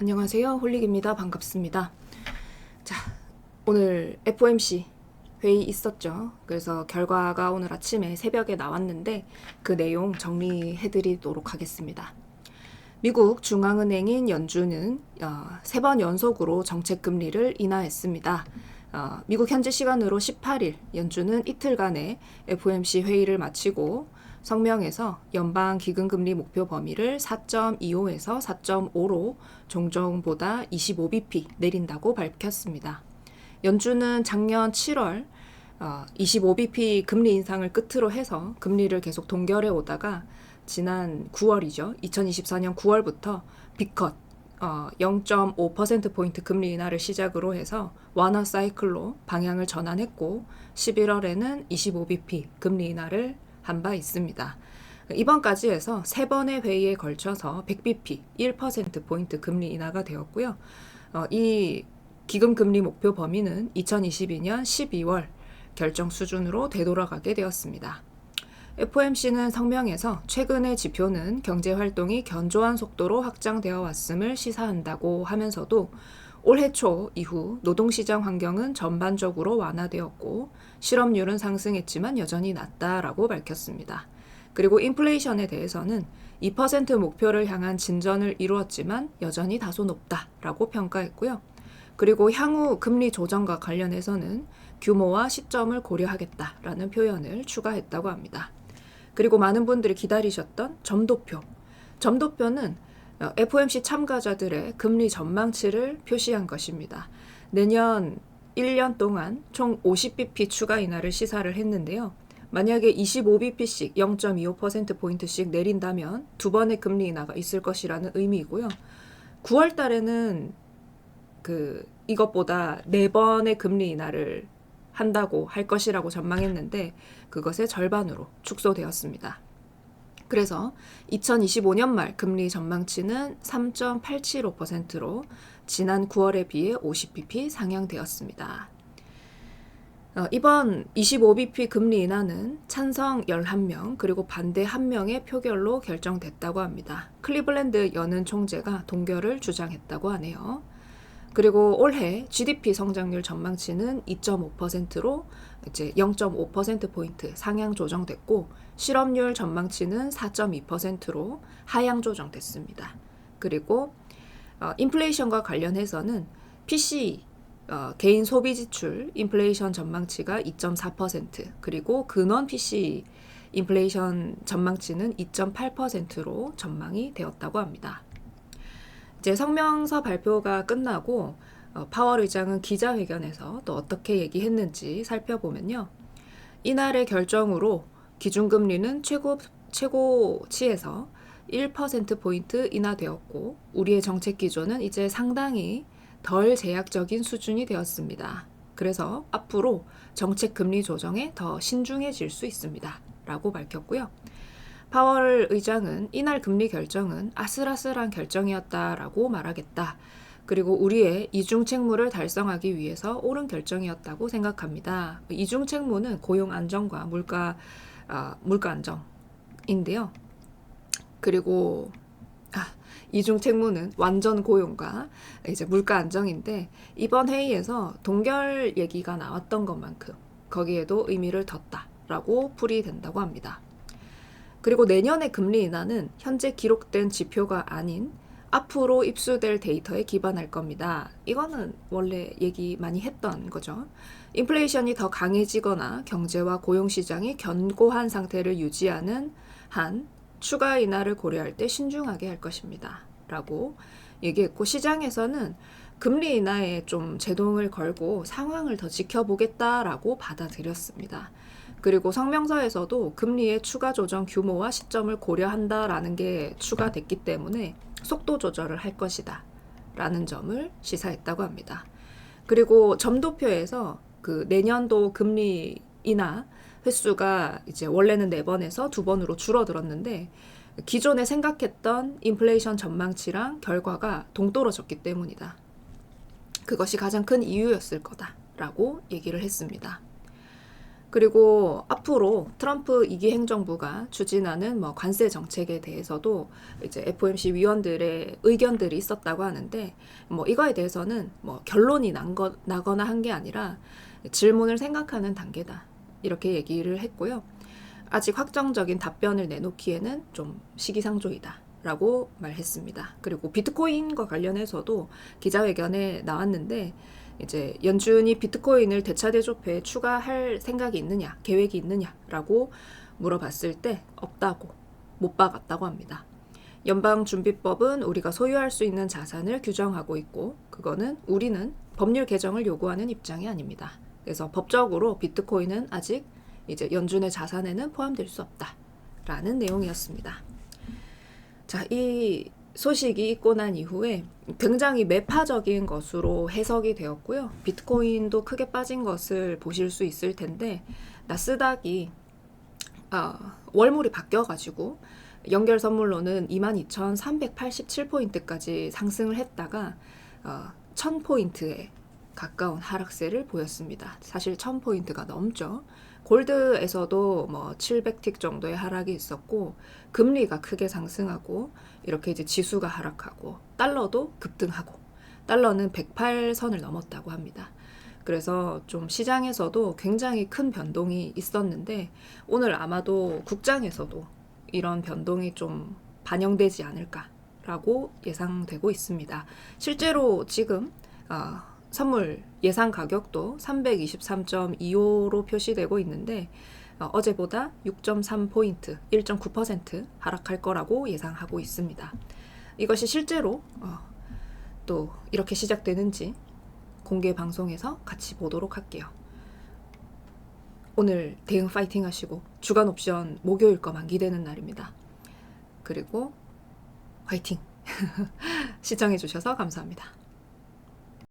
안녕하세요. 홀릭입니다. 반갑습니다. 자, 오늘 FOMC 회의 있었죠. 그래서 결과가 오늘 아침에 새벽에 나왔는데 그 내용 정리해드리도록 하겠습니다. 미국 중앙은행인 연준은 3번 연속으로 정책금리를 인하했습니다. 미국 현지 시간으로 18일 연준은 이틀간의 FOMC 회의를 마치고 성명에서 연방 기금금리 목표 범위를 4.25에서 4.5로 종전보다 25bp 내린다고 밝혔습니다. 연준은 작년 7월 25bp 금리 인상을 끝으로 해서 금리를 계속 동결해 오다가 지난 9월이죠. 2024년 9월부터 빅컷 0.5%포인트 금리 인하를 시작으로 해서 완화 사이클로 방향을 전환했고 11월에는 25bp 금리 인하를 한 바 있습니다. 이번까지 해서 3번의 회의에 걸쳐서 100bp 1%포인트 금리 인하가 되었고요. 이 기금금리 목표 범위는 2022년 12월 결정 수준으로 되돌아가게 되었습니다. FOMC는 성명에서 최근의 지표는 경제활동이 견조한 속도로 확장되어 왔음을 시사한다고 하면서도 올해 초 이후 노동시장 환경은 전반적으로 완화되었고 실업률은 상승했지만 여전히 낮다라고 밝혔습니다. 그리고 인플레이션에 대해서는 2% 목표를 향한 진전을 이루었지만 여전히 다소 높다라고 평가했고요. 그리고 향후 금리 조정과 관련해서는 규모와 시점을 고려하겠다라는 표현을 추가했다고 합니다. 그리고 많은 분들이 기다리셨던 점도표. 점도표는 FOMC 참가자들의 금리 전망치를 표시한 것입니다. 내년 1년 동안 총 50bp 추가 인하를 시사를 했는데요. 만약에 25bp씩 0.25%포인트씩 내린다면 두 번의 금리 인하가 있을 것이라는 의미이고요. 9월 달에는 이것보다 4번의 금리 인하를 한다고 할 것이라고 전망했는데 그것의 절반으로 축소되었습니다. 그래서 2025년 말 금리 전망치는 3.875%로 지난 9월에 비해 50bp 상향되었습니다. 이번 25bp 금리 인하는 찬성 11명 그리고 반대 1명의 표결로 결정됐다고 합니다. 클리블랜드 연은 총재가 동결을 주장했다고 하네요. 그리고 올해 GDP 성장률 전망치는 2.5%로 이제 0.5%포인트 상향 조정됐고 실업률 전망치는 4.2%로 하향 조정됐습니다. 그리고 인플레이션과 관련해서는 PCE 개인 소비 지출 인플레이션 전망치가 2.4% 그리고 근원 PCE 인플레이션 전망치는 2.8%로 전망이 되었다고 합니다. 이제 성명서 발표가 끝나고 파월 의장은 기자회견에서 또 어떻게 얘기했는지 살펴보면요. 이날의 결정으로 기준금리는 최고치에서 1%포인트 인하되었고 우리의 정책 기조는 이제 상당히 덜 제약적인 수준이 되었습니다. 그래서 앞으로 정책 금리 조정에 더 신중해질 수 있습니다. 라고 밝혔고요. 파월 의장은 이날 금리 결정은 아슬아슬한 결정이었다라고 말하겠다. 그리고 우리의 이중 책무를 달성하기 위해서 옳은 결정이었다고 생각합니다. 이중 책무는 고용 안정과 물가 안정인데요. 그리고 이중 책무는 완전 고용과 이제 물가 안정인데 이번 회의에서 동결 얘기가 나왔던 것만큼 거기에도 의미를 뒀다라고 풀이된다고 합니다. 그리고 내년의 금리 인하는 현재 기록된 지표가 아닌 앞으로 입수될 데이터에 기반할 겁니다. 이거는 원래 얘기 많이 했던 거죠. 인플레이션이 더 강해지거나 경제와 고용시장이 견고한 상태를 유지하는 한 추가 인하를 고려할 때 신중하게 할 것입니다. 라고 얘기했고 시장에서는 금리 인하에 좀 제동을 걸고 상황을 더 지켜보겠다라고 받아들였습니다. 그리고 성명서에서도 금리의 추가 조정 규모와 시점을 고려한다라는 게 추가됐기 때문에 속도 조절을 할 것이다 라는 점을 시사했다고 합니다. 그리고 점도표에서 내년도 금리 인하 횟수가 이제 원래는 4번에서 2번으로 줄어들었는데 기존에 생각했던 인플레이션 전망치랑 결과가 동떨어졌기 때문이다. 그것이 가장 큰 이유였을 거다라고 얘기를 했습니다. 그리고 앞으로 트럼프 2기 행정부가 추진하는 뭐 관세 정책에 대해서도 이제 FOMC 위원들의 의견들이 있었다고 하는데, 뭐 이거에 대해서는 뭐 결론이 나거나 한 게 아니라 질문을 생각하는 단계다, 이렇게 얘기를 했고요. 아직 확정적인 답변을 내놓기에는 좀 시기상조이다 라고 말했습니다. 그리고 비트코인과 관련해서도 기자회견에 나왔는데, 이제 연준이 비트코인을 대차대조표에 추가할 생각이 있느냐, 계획이 있느냐라고 물어봤을 때 없다고, 못 박았다고 합니다. 연방준비법은 우리가 소유할 수 있는 자산을 규정하고 있고, 그거는 우리는 법률 개정을 요구하는 입장이 아닙니다. 그래서 법적으로 비트코인은 아직 이제 연준의 자산에는 포함될 수 없다라는 내용이었습니다. 자, 이 소식이 있고 난 이후에 굉장히 매파적인 것으로 해석이 되었고요. 비트코인도 크게 빠진 것을 보실 수 있을 텐데, 나스닥이 월물이 바뀌어가지고 연결 선물로는 22,387포인트까지 상승을 했다가 1,000포인트에 가까운 하락세를 보였습니다. 사실 1,000포인트가 넘죠. 골드에서도 뭐 700틱 정도의 하락이 있었고, 금리가 크게 상승하고 이렇게 이제 지수가 하락하고, 달러도 급등하고, 달러는 108선을 넘었다고 합니다. 그래서 좀 시장에서도 굉장히 큰 변동이 있었는데, 오늘 아마도 국장에서도 이런 변동이 좀 반영되지 않을까라고 예상되고 있습니다. 실제로 지금 선물 예상 가격도 323.25로 표시되고 있는데, 어제보다 6.3포인트, 1.9% 하락할 거라고 예상하고 있습니다. 이것이 실제로 또 이렇게 시작되는지 공개 방송에서 같이 보도록 할게요. 오늘 대응 파이팅 하시고, 주간 옵션 목요일 거 만기되는 날입니다. 그리고 화이팅! 시청해주셔서 감사합니다.